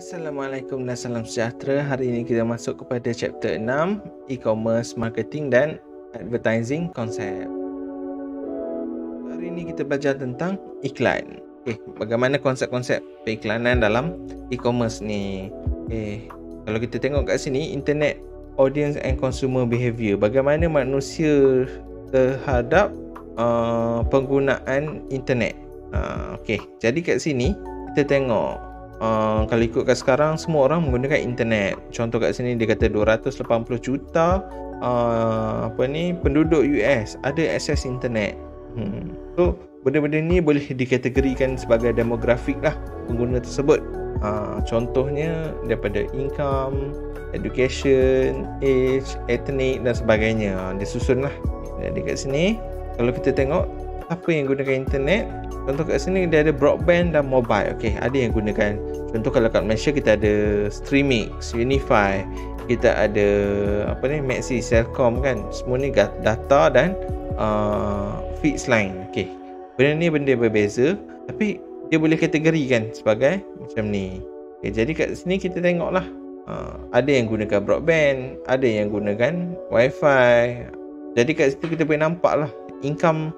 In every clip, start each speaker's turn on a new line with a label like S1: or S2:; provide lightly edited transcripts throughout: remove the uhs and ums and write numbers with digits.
S1: Assalamualaikum dan salam sejahtera. Hari ini kita masuk kepada chapter 6, e-commerce, marketing dan advertising konsep. Hari ini kita belajar tentang iklan. Bagaimana konsep-konsep periklanan dalam e-commerce ni. Kalau kita tengok kat sini, internet audience and consumer behavior. Bagaimana manusia terhadap penggunaan internet. Jadi kat sini kita tengok kalau ikutkan sekarang semua orang menggunakan internet. Contoh kat sini dia kata 280 juta penduduk US ada akses internet. So benda-benda ni boleh dikategorikan sebagai demografik lah pengguna tersebut. Contohnya daripada income, education, age, ethnic dan sebagainya. Dia susun lah. Jadi kat sini kalau kita tengok apa yang gunakan internet, contoh kat sini dia ada broadband dan mobile. Ada yang gunakan. Contoh kalau kat Malaysia kita ada Streamix, Unify, kita ada Maxi, Celcom kan. Semua ni data dan fixed line. Benda ni benda berbeza tapi dia boleh kategorikan sebagai macam ni. Jadi kat sini kita tengoklah. Ada yang gunakan broadband, ada yang gunakan wifi. Jadi kat situ kita boleh nampak lah income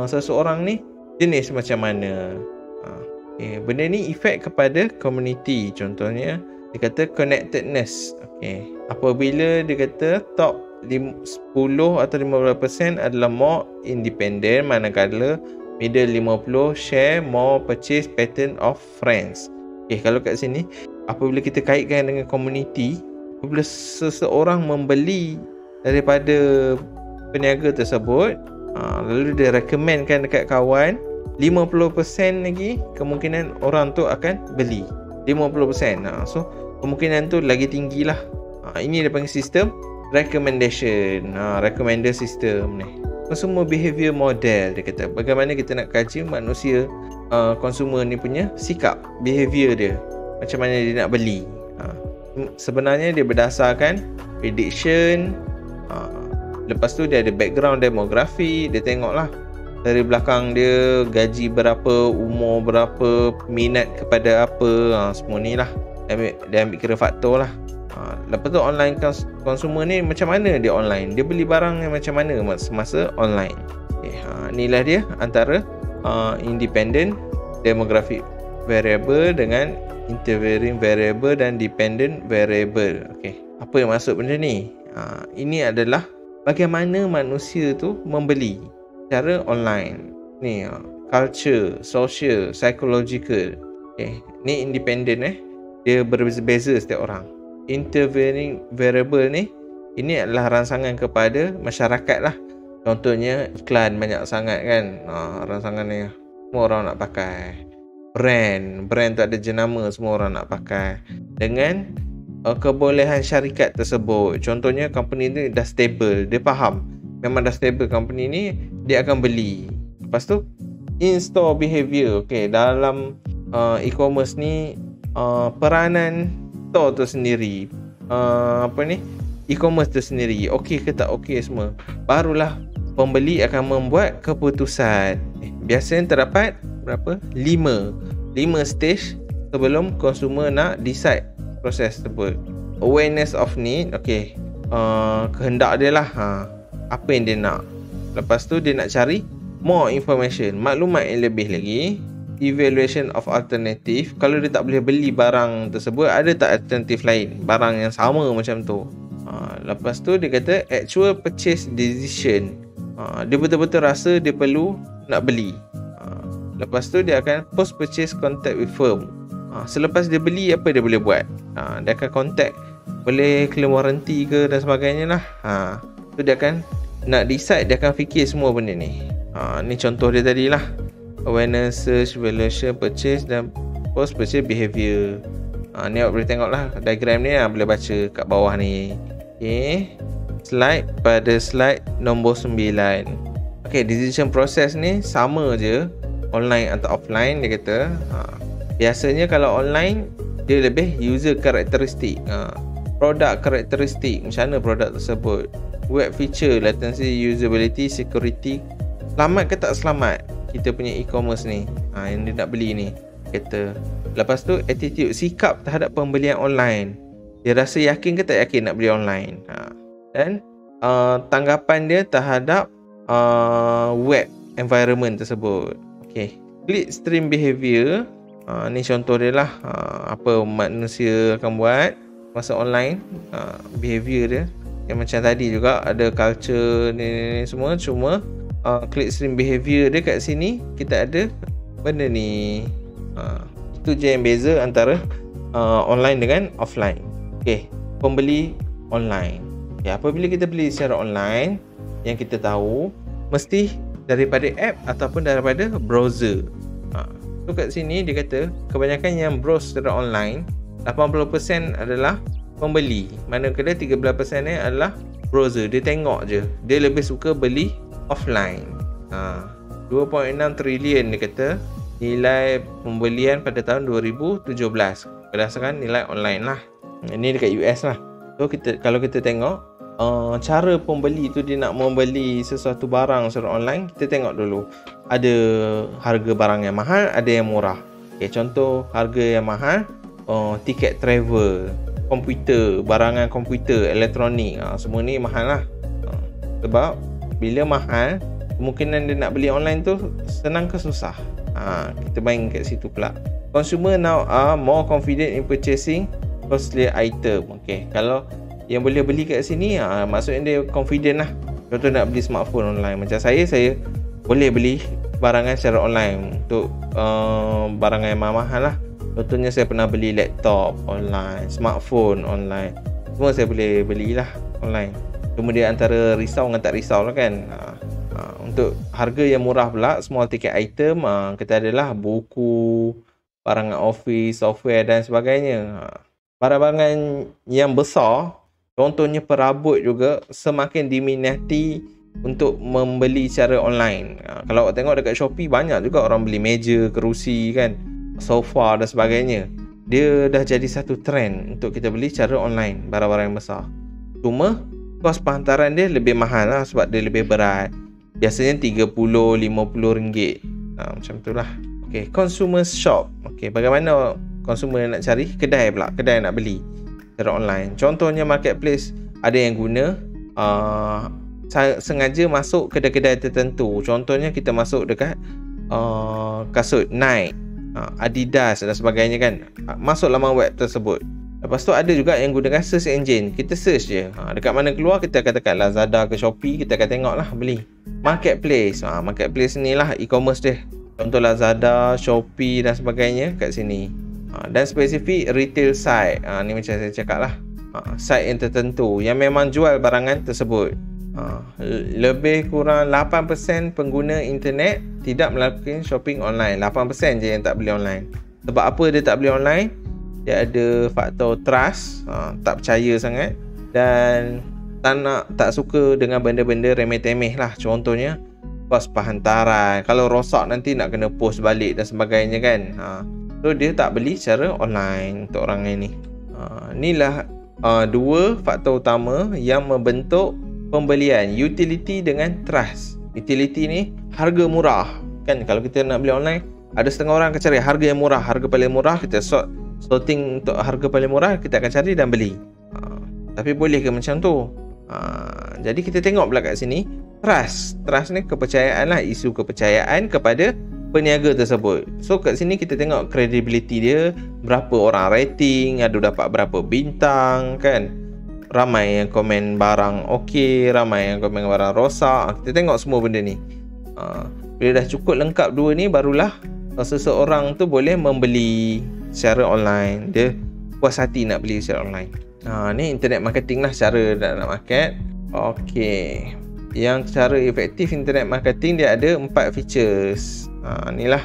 S1: seseorang ni jenis macam mana. Benda ni efek kepada community. Contohnya dia kata connectedness. Apabila dia kata top 10 atau 15% adalah more independent, manakala middle 50 share more purchase pattern of friends. Kalau kat sini apabila kita kaitkan dengan community, apabila seseorang membeli daripada peniaga tersebut, lalu dia recommendkan dekat kawan, 50% lagi kemungkinan orang tu akan beli. 50%. So kemungkinan tu lagi tinggi lah. Ini dia panggil sistem recommendation. Recommender system ni. Consumer behavior model, dia kata bagaimana kita nak kaji manusia consumer ni punya sikap, behavior dia, macam mana dia nak beli. Sebenarnya dia berdasarkan prediction. Lepas tu dia ada background demografi. Dia tengoklah dari belakang dia gaji berapa, umur berapa, minat kepada apa. Semua ni lah dia ambil kira faktor lah. Lepas tu online consumer ni macam mana dia online, dia beli barang yang macam mana semasa online. Inilah dia antara independent demographic variable dengan interfering variable dan dependent variable. Apa yang maksud benda ni? Ini adalah bagaimana manusia tu membeli secara online. Ni culture, social, psychological. Ni independent dia berbeza-beza setiap orang. Intervening variable ni, ini adalah rangsangan kepada masyarakat lah. Contohnya iklan banyak sangat kan. Rangsangan ni semua orang nak pakai. Brand tu ada jenama, semua orang nak pakai. Dengan kebolehan syarikat tersebut. Contohnya company ni dah stable, dia faham memang dah stable company ni, dia akan beli. Lepas tu in-store behavior. Dalam e-commerce ni peranan store tu sendiri, e-commerce tu sendiri okey ke tak okey semua, barulah pembeli akan membuat keputusan. Biasanya terdapat berapa? 5 stage sebelum consumer nak decide proses tersebut. Awareness of need, kehendak dia lah, apa yang dia nak. Lepas tu dia nak cari more information, maklumat yang lebih lagi. Evaluation of alternative, kalau dia tak boleh beli barang tersebut, ada tak alternatif lain barang yang sama macam tu. Lepas tu dia kata actual purchase decision, dia betul-betul rasa dia perlu nak beli. Lepas tu dia akan post purchase contact with firm. Selepas dia beli, apa dia boleh buat? Dia akan contact, boleh claim warranty ke dan sebagainya lah. Tu dia akan nak decide, dia akan fikir semua benda ni. Ni contoh dia tadi lah. Awareness, search, valuation, purchase dan post purchase behavior. Ni awak boleh tengok lah diagram ni, boleh baca kat bawah ni. Slide nombor 9. Decision process ni sama je online atau offline. Dia kata biasanya kalau online dia lebih user karakteristik, product karakteristik, macam mana produk tersebut, web feature, latency, usability, security, selamat ke tak selamat kita punya e-commerce ni, yang dia nak beli ni. kata. Lepas tu attitude, sikap terhadap pembelian online. Dia rasa yakin ke tak yakin nak beli online. Dan tanggapan dia terhadap web environment tersebut. Okay. Clickstream behavior, ni contoh dia lah, apa manusia akan buat masa online, behavior dia. Yang macam tadi juga ada culture ni semua, cuma clickstream behavior dia kat sini kita ada benda ni. Itu je yang beza antara online dengan offline. Okay, pembeli online. Okay, apabila kita beli secara online, yang kita tahu mesti daripada app ataupun daripada browser. So kat sini dia kata kebanyakan yang browse secara online, 80% adalah pembeli, manakala 13% ni adalah browser. Dia tengok je, dia lebih suka beli offline. 2.6 trilion dia kata nilai pembelian pada tahun 2017 berdasarkan nilai online lah. Ini dekat US lah. So kalau kita tengok cara pembeli tu, dia nak membeli sesuatu barang secara online, kita tengok dulu ada harga barang yang mahal, ada yang murah. Okay, contoh harga yang mahal, tiket travel, komputer, barangan komputer, elektronik, semua ni mahal lah. Sebab bila mahal, kemungkinan dia nak beli online tu senang ke susah. Kita main kat situ pula. Consumer now are more confident in purchasing costly item. Okay, kalau yang boleh beli kat sini, maksudnya dia confident lah. Contoh nak beli smartphone online, macam saya boleh beli barangan secara online untuk barangan yang mahal lah. Contohnya saya pernah beli laptop online, smartphone online, semua saya boleh belilah online. Cuma dia antara risau dengan tak risau lah kan. Untuk harga yang murah pula, small ticket item, kita adalah buku, barangan office, software dan sebagainya. Barangan yang besar, contohnya perabot juga, semakin diminati untuk membeli secara online. Kalau awak tengok dekat Shopee, banyak juga orang beli meja, kerusi kan, sofa dan sebagainya. Dia dah jadi satu trend untuk kita beli secara online barang-barang yang besar. Cuma kos penghantaran dia lebih mahal lah, sebab dia lebih berat. Biasanya RM30-50 ringgit. Macam itulah. Okay, consumer shop. Okay, bagaimana consumer nak cari? Kedai pula, kedai nak beli secara online. Contohnya marketplace, ada yang guna sengaja masuk kedai-kedai tertentu. Contohnya kita masuk dekat kasut Nike, Adidas dan sebagainya kan, masuk laman web tersebut. Lepas tu ada juga yang gunakan search engine. Kita search je, dekat mana keluar kita akan tekan Lazada ke Shopee, kita akan tengok lah beli. Marketplace, marketplace ni lah e-commerce dia. Contoh Lazada, Shopee dan sebagainya kat sini. Dan spesifik retail site, ni macam saya cakap lah, site yang tertentu yang memang jual barangan tersebut. Lebih kurang 8% pengguna internet tidak melakukan shopping online. 8% je yang tak beli online. Sebab apa dia tak beli online? Dia ada faktor trust, tak percaya sangat, dan tak suka dengan benda-benda remeh-temeh lah. Contohnya kos penghantaran, kalau rosak nanti nak kena post balik dan sebagainya kan. So dia tak beli secara online untuk orang ini. Inilah dua faktor utama yang membentuk pembelian, utility dengan trust. Utility ni harga murah kan. Kalau kita nak beli online, ada setengah orang akan cari harga yang murah, harga paling murah, kita sorting untuk harga paling murah, kita akan cari dan beli. Tapi boleh ke macam tu? Jadi kita tengok pula kat sini, trust ni kepercayaan lah, isu kepercayaan kepada peniaga tersebut. So kat sini kita tengok credibility dia, berapa orang rating, ada dapat berapa bintang kan. Ramai yang komen barang okey, ramai yang komen barang rosak. Kita tengok semua benda ni. Bila dah cukup lengkap dua ni, barulah seseorang tu boleh membeli secara online. Dia puas hati nak beli secara online. Ni internet marketing lah, cara nak market. Okey, yang cara efektif internet marketing, dia ada 4 features. Inilah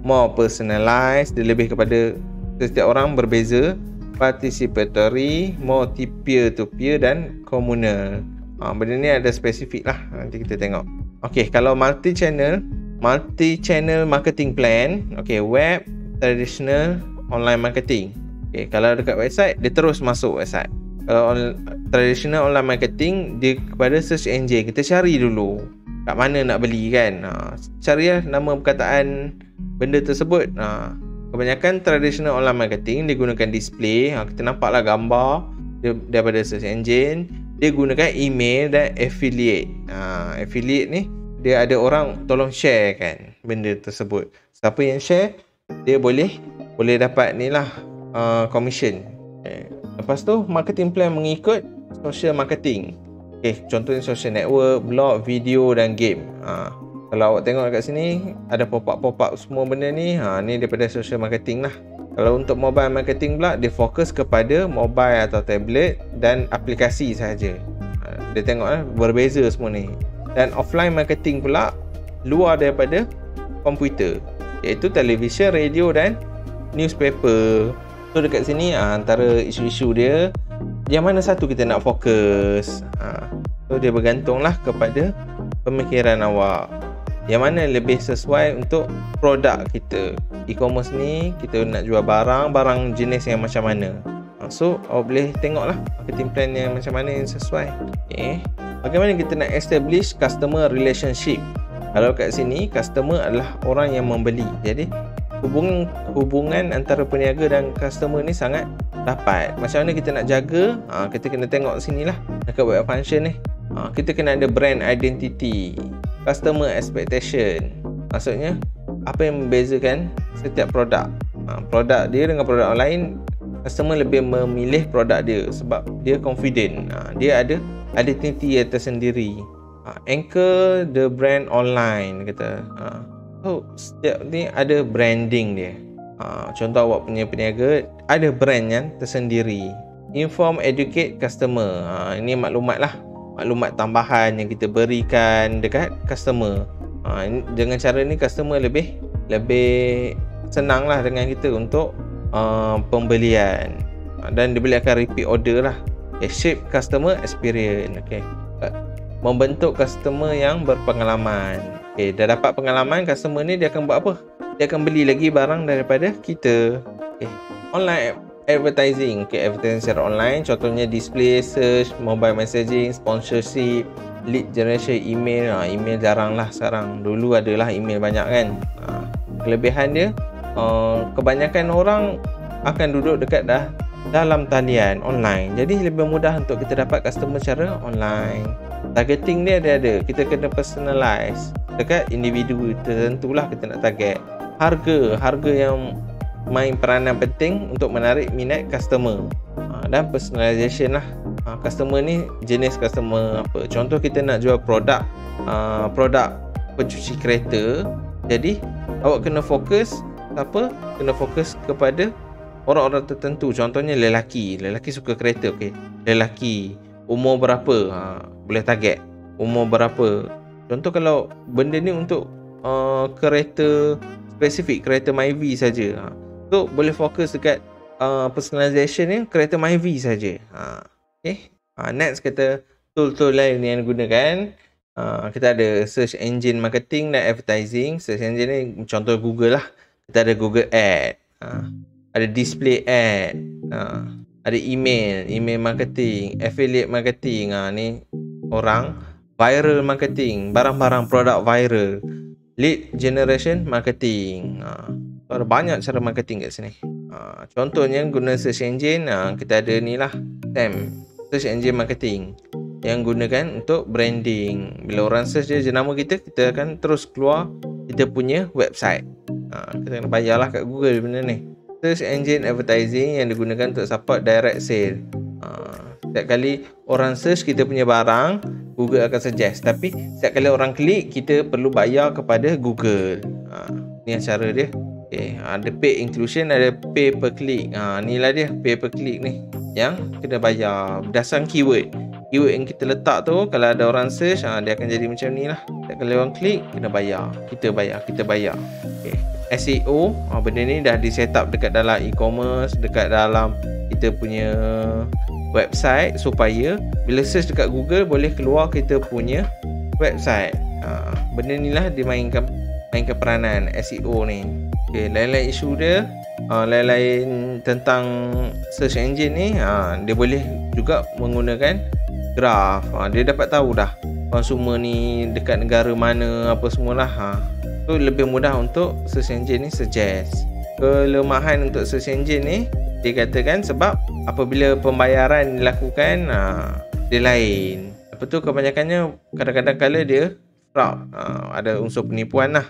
S1: more personalized, dia lebih kepada setiap orang berbeza, participatory, multi peer to peer dan communal. Benda ni ada spesifik lah, nanti kita tengok. Okey, kalau multi channel marketing plan, okey, web, traditional, online marketing. Okey, kalau dekat website, dia terus masuk website. Kalau traditional online marketing, dia kepada search engine, kita cari dulu kat mana nak beli kan. Carilah nama perkataan benda tersebut. kebanyakan traditional online marketing dia gunakan display. Kita nampaklah gambar dia daripada search engine. Dia gunakan email dan affiliate. Affiliate ni dia ada orang tolong share kan benda tersebut. Siapa yang share dia boleh dapat ni lah commission. Lepas tu marketing plan mengikut social marketing. Contohnya social network, blog, video dan game. Kalau awak tengok kat sini ada pop-up semua benda ni. Ni daripada social marketing lah. Kalau untuk mobile marketing pula, dia fokus kepada mobile atau tablet dan aplikasi sahaja. Dia tengok berbeza semua ni. Dan offline marketing pula luar daripada komputer, iaitu televisyen, radio dan newspaper. So dekat sini antara isu-isu dia, yang mana satu kita nak fokus. So dia bergantunglah kepada pemikiran awak, yang mana lebih sesuai untuk produk kita. E-commerce ni kita nak jual barang jenis yang macam mana. So awak boleh tengoklah marketing plan yang macam mana yang sesuai. Bagaimana kita nak establish customer relationship. Kalau kat sini customer adalah orang yang membeli, jadi hubungan antara peniaga dan customer ni sangat rapat. Macam mana kita nak jaga? Kita kena tengok sini lah dekat web function ni. Kita kena ada brand identity, customer expectation. Maksudnya apa yang membezakan setiap produk. Produk dia dengan produk lain, customer lebih memilih produk dia sebab dia confident. Dia ada identity yang tersendiri. Anchor the brand online kata. So setiap ni ada branding dia. Contoh awak punya peniaga ada brand yang tersendiri. Inform, educate customer. Ini maklumat lah, maklumat tambahan yang kita berikan dekat customer. Dengan cara ni customer lebih senang lah dengan kita untuk pembelian, dan dia boleh akan repeat order lah. Shape customer experience. Membentuk customer yang berpengalaman. Dah dapat pengalaman, customer ni dia akan buat apa? Dia akan beli lagi barang daripada kita. Online advertising. Advertising secara online, contohnya display, search, mobile messaging, sponsorship, lead generation, email. Email jarang lah sekarang. Dulu adalah email banyak kan. Kelebihan dia, kebanyakan orang akan duduk dekat dalam talian online, jadi lebih mudah untuk kita dapat customer secara online. Targeting dia ada. Kita kena personalize dekat individu tertentu lah kita nak target. Harga yang main peranan penting untuk menarik minat customer. Dan personalization lah. Customer ni jenis customer apa. Contoh kita nak jual produk pencuci kereta, jadi awak kena fokus apa? Kena fokus kepada orang-orang tertentu. Contohnya lelaki suka kereta. Lelaki umur berapa, boleh target umur berapa. Contoh kalau benda ni untuk kereta spesifik, kereta Myvi saja, so boleh fokus dekat personalization ni kereta Myvi saja. Next kata tool-tool lain yang digunakan. Kita ada search engine marketing dan advertising. Search engine ni contoh Google lah. Kita ada Google Ad, ada display ad, ada email marketing, affiliate marketing. Ni orang viral marketing, barang-barang produk viral, lead generation marketing. Ada banyak cara marketing kat sini. Contohnya guna search engine, kita ada ni lah, SEM, search engine marketing, yang gunakan untuk branding. Bila orang search je nama kita akan terus keluar kita punya website. Kita kena bayarlah kat Google benda ni. Search engine advertising yang digunakan untuk support direct sale. Setiap kali orang search kita punya barang, Google akan suggest. Tapi setiap kali orang klik, kita perlu bayar kepada Google. Ni cara dia. Ada pay inclusion, ada pay per click. Inilah dia, pay per click ni yang kena bayar berdasarkan keyword yang kita letak tu. Kalau ada orang search, dia akan jadi macam ni lah. Setiap kali orang klik, kena bayar. Kita bayar. SEO, benda ni dah di set up dekat dalam e-commerce, dekat dalam kita punya website, supaya bila search dekat Google boleh keluar kita punya website. Benda ni lah dimainkan peranan SEO ni. Lain-lain isu dia, lain-lain tentang search engine ni, dia boleh juga menggunakan graf. Dia dapat tahu dah konsumer ni dekat negara mana, apa semualah. So lebih mudah untuk search engine ni suggest. kelemahan untuk search engine ni dikatakan sebab apabila pembayaran dilakukan dia lain. Lepas tu kebanyakannya kadang-kadang kala dia fraud, ada unsur penipuan lah.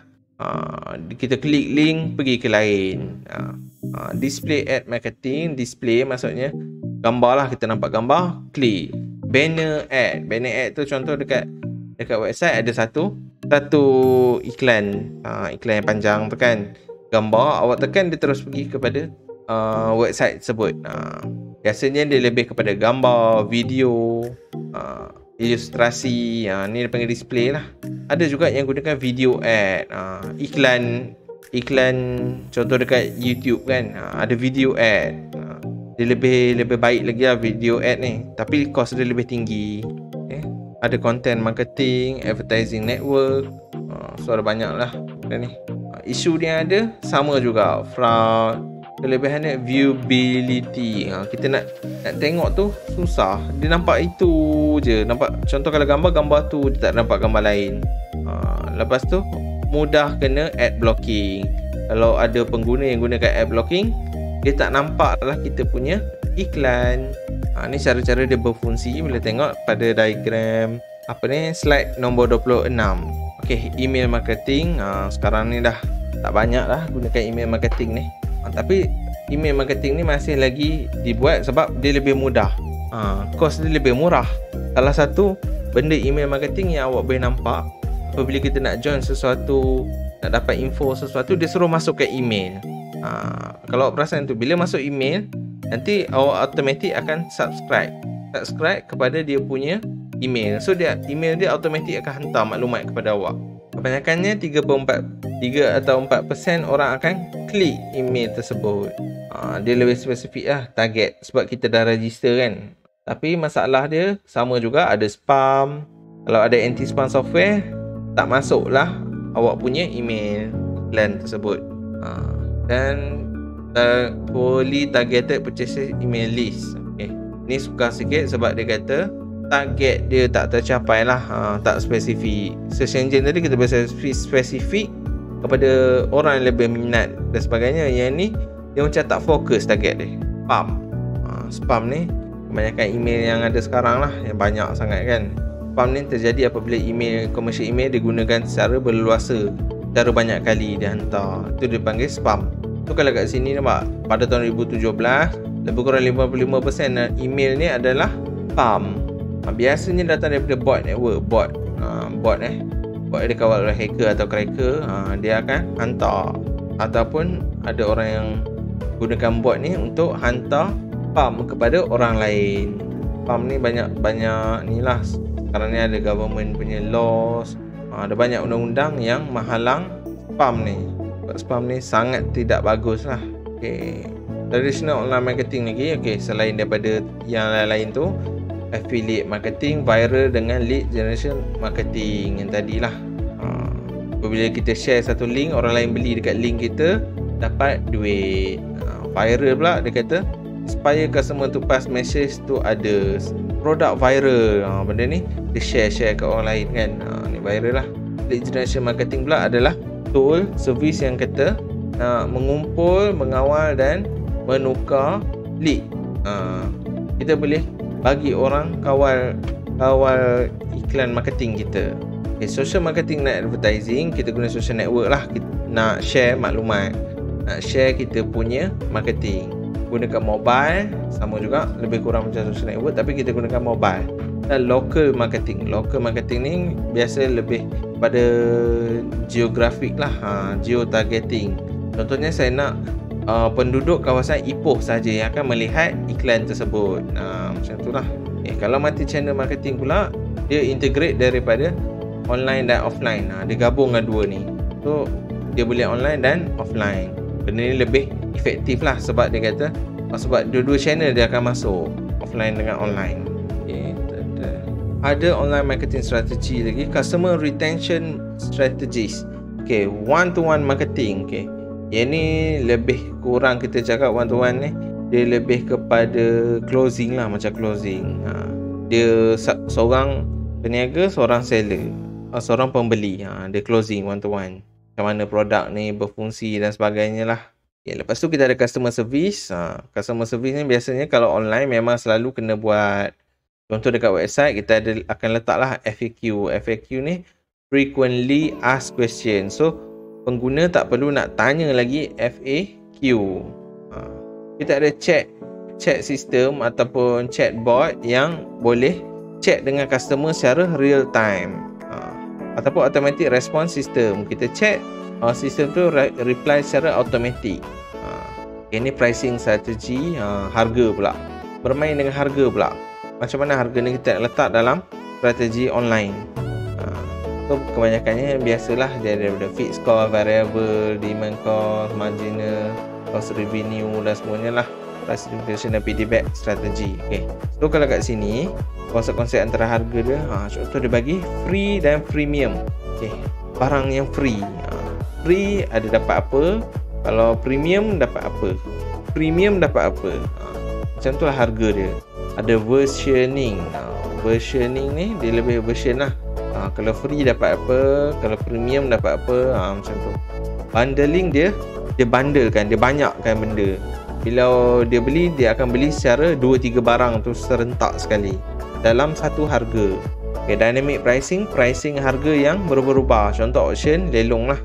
S1: Kita klik link pergi ke lain. Display ad marketing, display maksudnya gambar lah, kita nampak gambar, klik. Banner ad tu contoh dekat website ada satu iklan, iklan yang panjang tu kan, gambar, awak tekan dia terus pergi kepada website tersebut. Biasanya dia lebih kepada gambar, video, ilustrasi, ni dia panggil display lah. Ada juga yang gunakan video ad, iklan contoh dekat YouTube kan, ada video ad. Dia lebih baik lagi lah video ad ni, tapi cost dia lebih tinggi. Ada content marketing, advertising network, so ada banyak lah ni. Isu dia ada sama juga, fraud. Kelebihannya viewability, kita nak tengok tu susah, dia nampak itu je, nampak contoh kalau gambar tu dia tak nampak gambar lain. Lepas tu mudah kena ad blocking. Kalau ada pengguna yang gunakan ad blocking, dia tak nampak lah kita punya iklan. Ni cara-cara dia berfungsi bila tengok pada diagram slide nombor 26. Okey, email marketing. Sekarang ni dah tak banyak lah gunakan email marketing ni. Tapi email marketing ni masih lagi dibuat sebab dia lebih mudah. Kos dia lebih murah. Salah satu benda email marketing yang awak boleh nampak apabila kita nak join sesuatu, nak dapat info sesuatu, dia suruh masuk ke email. Kalau awak perasan tu, bila masuk email, nanti awak automatik akan subscribe kepada dia punya email. So email dia automatik akan hantar maklumat kepada awak. Kebanyakannya 3 atau 4% orang akan klik email tersebut. Dia lebih spesifik lah, target, sebab kita dah register kan. Tapi masalah dia sama juga, ada spam. Kalau ada anti-spam software, tak masuk lah awak punya email iklan tersebut. Dan poorly targeted purchases email list. Ni suka sikit sebab dia kata target dia tak tercapai lah, tak spesifik. Search engine tadi kita boleh spesifik kepada orang yang lebih minat dan sebagainya. Yang ni dia macam tak fokus target dia. Spam ni kebanyakan email yang ada sekarang lah, yang banyak sangat kan. Spam ni terjadi apabila commercial email digunakan secara berleluasa, secara banyak kali dia hantar. Itu dia panggil spam. Tu kalau kat sini nampak, pada tahun 2017 lebih kurang 55% email ni adalah spam. Biasanya datang daripada bot network. Bot dia kawal oleh hacker atau cracker. Dia akan hantar, ataupun ada orang yang gunakan bot ni untuk hantar spam kepada orang lain. Spam ni banyak ni lah. Sekarang ni ada government punya laws, ada banyak undang-undang yang menghalang spam ni. Spam ni sangat tidak bagus lah. Traditional online marketing lagi. Selain daripada yang lain-lain tu, affiliate marketing, viral dengan lead generation marketing yang tadi lah. Apabila kita share satu link, orang lain beli dekat link kita, dapat duit. Viral pula, dia kata inspire customer to pass message to others. Produk viral, benda ni dia share ke orang lain kan. Ni viral lah. Lead generation marketing pula adalah tool, servis yang kata mengumpul, mengawal dan menukar lead. Kita boleh bagi orang kawal iklan marketing kita. Social marketing dan advertising, kita guna social network lah. Kita nak share maklumat, nak share kita punya marketing. Gunakan mobile, sama juga, lebih kurang macam social network, tapi kita gunakan mobile. Dan local marketing ni biasa lebih pada geografik lah, geo-targeting. Contohnya saya nak penduduk kawasan Ipoh saja yang akan melihat iklan tersebut. Macam tu lah. Kalau multi-channel marketing pula, dia integrate daripada online dan offline. Dia gabung dengan dua ni. So dia boleh online dan offline. Benda ni lebih efektif lah, sebab dia kata sebab dua-dua channel dia akan masuk, offline dengan online. Ada online marketing strategy lagi, customer retention strategies. One-to-one marketing. Yang ni lebih kurang kita cakap one-to-one ni, dia lebih kepada closing lah, macam closing. Dia seorang peniaga, seorang seller, seorang pembeli. Dia closing one-to-one. Macam mana produk ni berfungsi dan sebagainya lah. Lepas tu kita ada customer service. Customer service ni biasanya kalau online memang selalu kena buat. Contoh dekat website kita akan letaklah FAQ. FAQ ni frequently asked question. So pengguna tak perlu nak tanya lagi FAQ. Kita ada chat system ataupun chatbot yang boleh chat dengan customer secara real time. Ataupun automatic response system. Kita chat, sistem tu reply secara automatic. Ini pricing strategi. Harga pula, bermain dengan harga pula. Macam mana harga ni kita letak dalam strategi online. So kebanyakannya biasalah dia ada fixed cost, variable, demand cost, marginal, cost revenue dan semuanya lah. Price inflation dan payback strategi. So kalau kat sini konsep-konsep antara harga dia, contoh dia bagi free dan premium. Barang yang free, free ada dapat apa, kalau premium dapat apa, premium dapat apa. Macam tu lah harga dia. Ada versioning. Versioning ni dia lebih version lah. Kalau free dapat apa, kalau premium dapat apa, macam tu. Bundling dia bundlekan, dia banyakkan benda. Bila dia beli, dia akan beli secara 2-3 barang tu serentak sekali dalam satu harga. Dynamic pricing harga yang berubah-ubah. Contoh auction, lelong lah.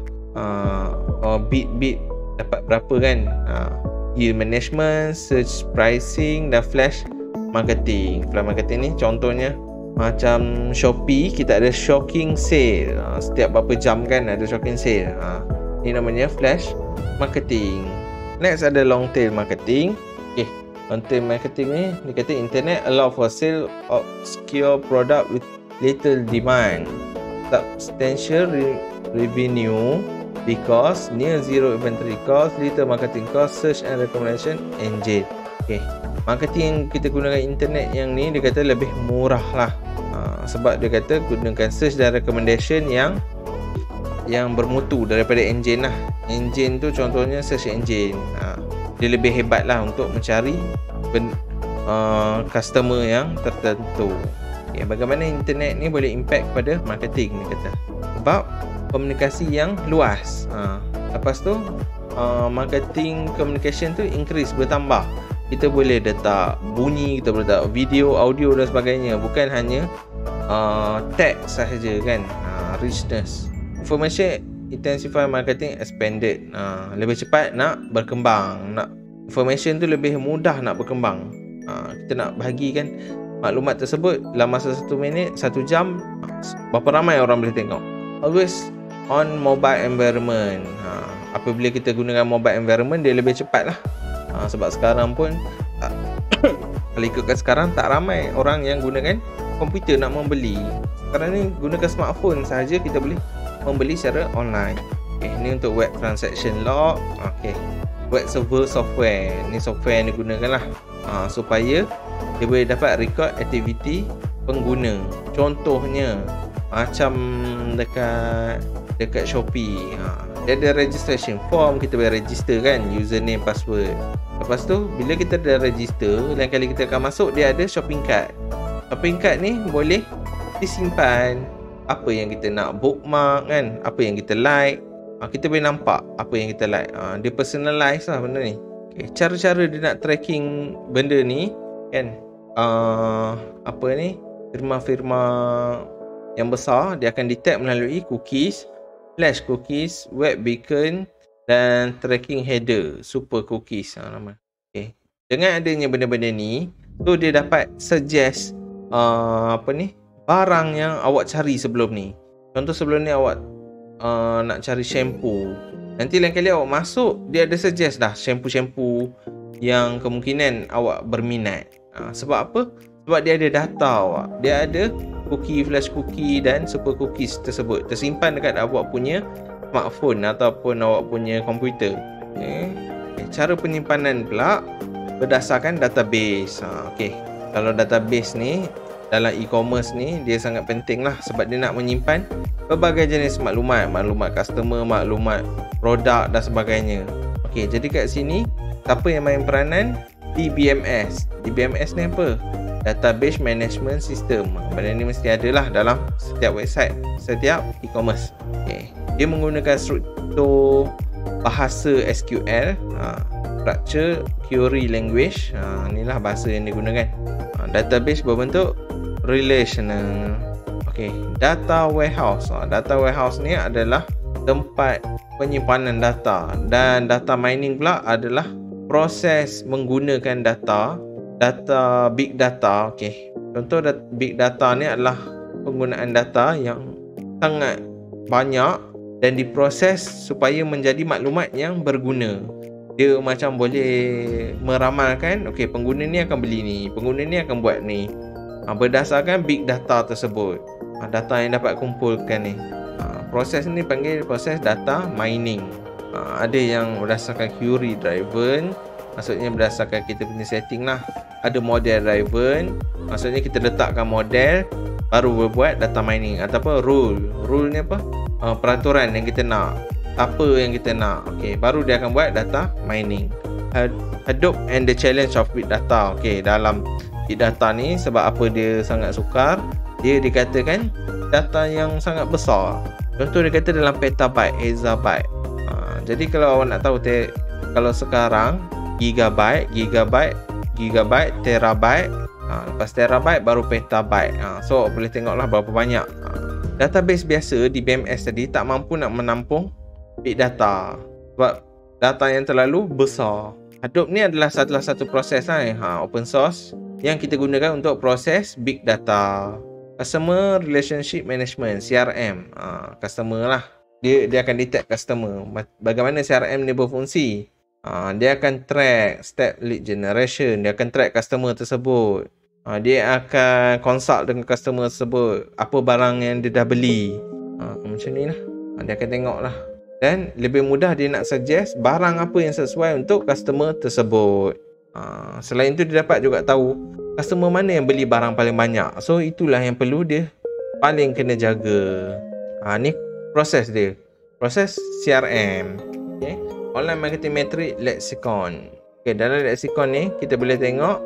S1: Bid dapat berapa kan. Yield management, search pricing dan flash marketing. Flash marketing ni contohnya macam Shopee, kita ada shocking sale. Setiap berapa jam kan ada shocking sale. Ni namanya flash marketing. Next ada long tail marketing. Long tail marketing ni dia kata internet allow for sale of obscure product with little demand, substantial revenue because near zero inventory cost, little marketing cost, search and recommendation engine. Marketing kita gunakan internet yang ni dia kata lebih murah lah. Sebab dia kata gunakan search dan recommendation yang bermutu daripada engine lah. Engine tu contohnya search engine. Dia lebih hebat lah untuk mencari customer yang tertentu. Bagaimana internet ni boleh impact pada marketing ni kata. Sebab komunikasi yang luas. Lepas tu marketing communication tu increase, bertambah. Kita boleh letak bunyi, kita boleh letak video, audio dan sebagainya. Bukan hanya text sahaja kan. Richness. Information intensify marketing expanded. Lebih cepat nak berkembang. Information tu lebih mudah nak berkembang. Kita nak bahagikan maklumat tersebut dalam masa 1 minit, 1 jam, berapa ramai orang boleh tengok. Always on mobile environment. Apabila kita gunakan mobile environment, dia lebih cepat lah. Sebab sekarang pun kalau ikutkan sekarang, tak ramai orang yang gunakan komputer nak membeli. Sekarang ni gunakan smartphone sahaja kita boleh membeli secara online. Ini untuk web transaction log. Web server software. Ni software yang digunakan lah supaya dia boleh dapat record aktiviti pengguna. Contohnya macam dekat Shopee, dia ada registration form, kita boleh register kan, username, password. Lepas tu bila kita dah register, lain kali kita akan masuk, dia ada shopping cart. Shopping cart ni boleh disimpan apa yang kita nak bookmark kan, apa yang kita like. Kita boleh nampak apa yang kita like. Dia personalize lah benda ni. Cara-cara dia nak tracking benda ni kan, apa ni, firma-firma yang besar dia akan detect melalui cookies, flash cookies, web beacon dan tracking header, super cookies nama. Dengan adanya benda-benda ni, so dia dapat suggest barang yang awak cari sebelum ni. Contoh sebelum ni awak nak cari shampoo, nanti lain kali awak masuk, dia ada suggest dah shampoo-shampoo yang kemungkinan awak berminat. Sebab apa? Sebab dia ada data awak. Dia ada cookie, flash cookie dan super cookies tersebut tersimpan dekat awak punya smartphone ataupun awak punya komputer. Cara penyimpanan pula berdasarkan database. Kalau database ni dalam e-commerce ni dia sangat penting lah, sebab dia nak menyimpan berbagai jenis maklumat, maklumat customer, maklumat produk dan sebagainya. Jadi kat sini siapa yang main peranan? DBMS. DBMS ni apa? Database Management System. Benda ni mesti ada lah dalam setiap website, setiap e-commerce. Dia menggunakan struktur bahasa SQL, Structure Query Language, inilah bahasa yang digunakan. Database berbentuk relational. Okey, data warehouse. Data warehouse ni adalah tempat penyimpanan data, dan data mining pula adalah proses menggunakan data big data. Okey, contoh big data ni adalah penggunaan data yang sangat banyak dan diproses supaya menjadi maklumat yang berguna. Dia macam boleh meramalkan, okey, pengguna ni akan beli ni, pengguna ni akan buat ni, berdasarkan big data tersebut, data yang dapat kumpulkan ni. Proses ni panggil proses data mining. Ada yang berdasarkan query driven, maksudnya berdasarkan kita punya setting lah. Ada model driven, maksudnya kita letakkan model baru berbuat data mining. Ataupun rule ni apa? Peraturan yang kita nak, apa yang kita nak, okey, baru dia akan buat data mining. Hadoop and the challenge of big data. Okey, dalam big data ni, sebab apa dia sangat sukar, dia dikatakan data yang sangat besar. Contoh dia kata dalam petabyte, exabyte. Jadi kalau awak nak tahu, kalau sekarang gigabyte, terabyte, lepas terabyte baru petabyte. So awak boleh tengoklah berapa banyak. Database biasa di BMS tadi tak mampu nak menampung big data sebab data yang terlalu besar. Hadoop ni adalah salah satu proses open source yang kita gunakan untuk proses big data. Customer Relationship Management, CRM. Customer lah, dia akan detect customer. Bagaimana CRM ni berfungsi? Dia akan track step lead generation, dia akan track customer tersebut. Dia akan consult dengan customer tersebut, apa barang yang dia dah beli, macam ni lah. Dia akan tengok lah, dan lebih mudah dia nak suggest barang apa yang sesuai untuk customer tersebut. Selain itu dia dapat juga tahu customer mana yang beli barang paling banyak. So itulah yang perlu dia paling kena jaga. Ni proses dia, proses CRM. Okay. Online Marketing Metric Lexicon. Okay, dalam lexicon ni kita boleh tengok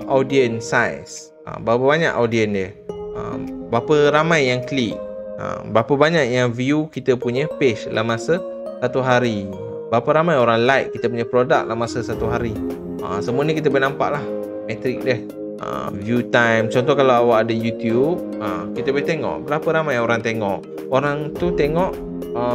S1: audience size, berapa banyak audience dia, berapa ramai yang klik, berapa banyak yang view kita punya page dalam masa satu hari, berapa ramai orang like kita punya produk dalam masa satu hari. Semua ni kita boleh nampak lah metrik dia. View time, contoh kalau awak ada YouTube, kita boleh tengok berapa ramai orang tengok, orang tu tengok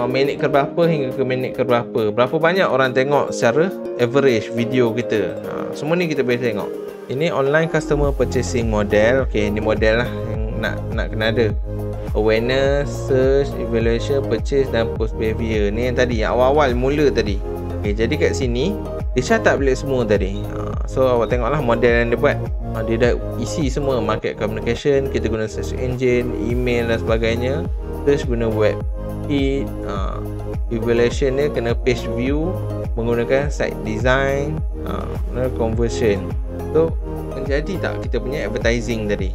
S1: minit ke berapa hingga ke minit ke berapa, berapa banyak orang tengok secara average video kita. Semua ni kita boleh tengok. Ini online customer purchasing model. Okey, ini model lah yang nak kena ada. Awareness, search, evaluation, purchase dan post behavior. Ni yang tadi, yang awal-awal mula tadi. Okey, jadi kat sini dia catat balik semua tadi. So awak tengoklah model yang dia buat. Dia dah isi semua market communication, kita guna search engine, email dan sebagainya. Search guna web feed, evaluation dia kena page view menggunakan site design, conversion. So menjadi tak kita punya advertising tadi.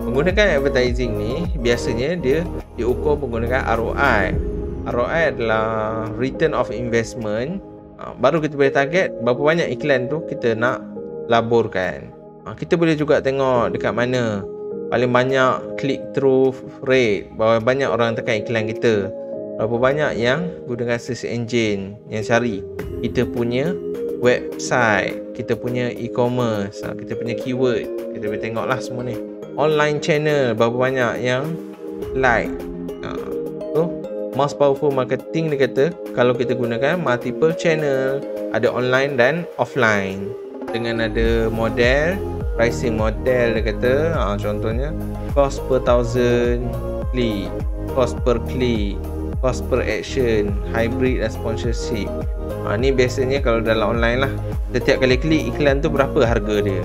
S1: Menggunakan advertising ni biasanya dia diukur menggunakan ROI. ROI adalah return of investment. Baru kita boleh target berapa banyak iklan tu kita nak laburkan. Kita boleh juga tengok dekat mana paling banyak click through rate, berapa banyak orang tekan iklan kita, berapa banyak yang gunakan search engine yang cari kita punya website, kita punya e-commerce, kita punya keyword. Kita boleh tengok lah semua ni. Online channel, berapa banyak yang like. So most powerful marketing dia kata kalau kita gunakan multiple channel, ada online dan offline, dengan ada model pricing model dia kata. Contohnya cost per 1000 klik, cost per klik, cost per action, hybrid dan sponsorship. Ni biasanya kalau dalam online lah, setiap kali klik iklan tu berapa harga dia.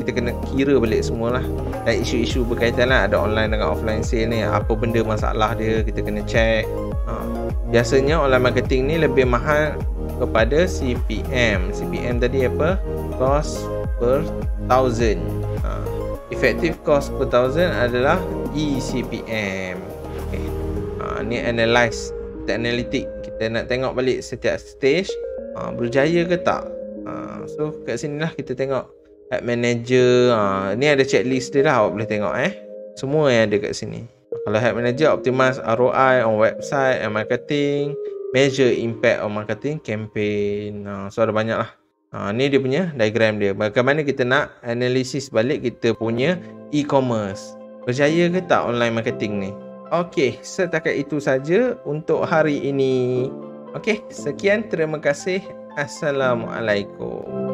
S1: Kita kena kira balik semualah. Dan isu-isu berkaitan lah, ada online dengan offline sale ni, apa benda masalah dia kita kena check. Biasanya online marketing ni lebih mahal kepada CPM. CPM tadi apa? Cost per 1000. Effective cost per 1000 adalah ECPM. Okay. Ni analyze, kita analitik, kita nak tengok balik setiap stage berjaya ke tak. So kat sini lah kita tengok ad manager. Ni ada checklist dia lah, awak boleh tengok semua yang ada kat sini. Kalau ad manager optimize ROI on website and marketing, measure impact of marketing campaign. So ada banyak lah. Ni dia punya diagram dia. Bagaimana kita nak analisis balik kita punya e-commerce. Berjaya ke tak online marketing ni? Okey, setakat itu saja untuk hari ini. Okey, sekian, terima kasih. Assalamualaikum.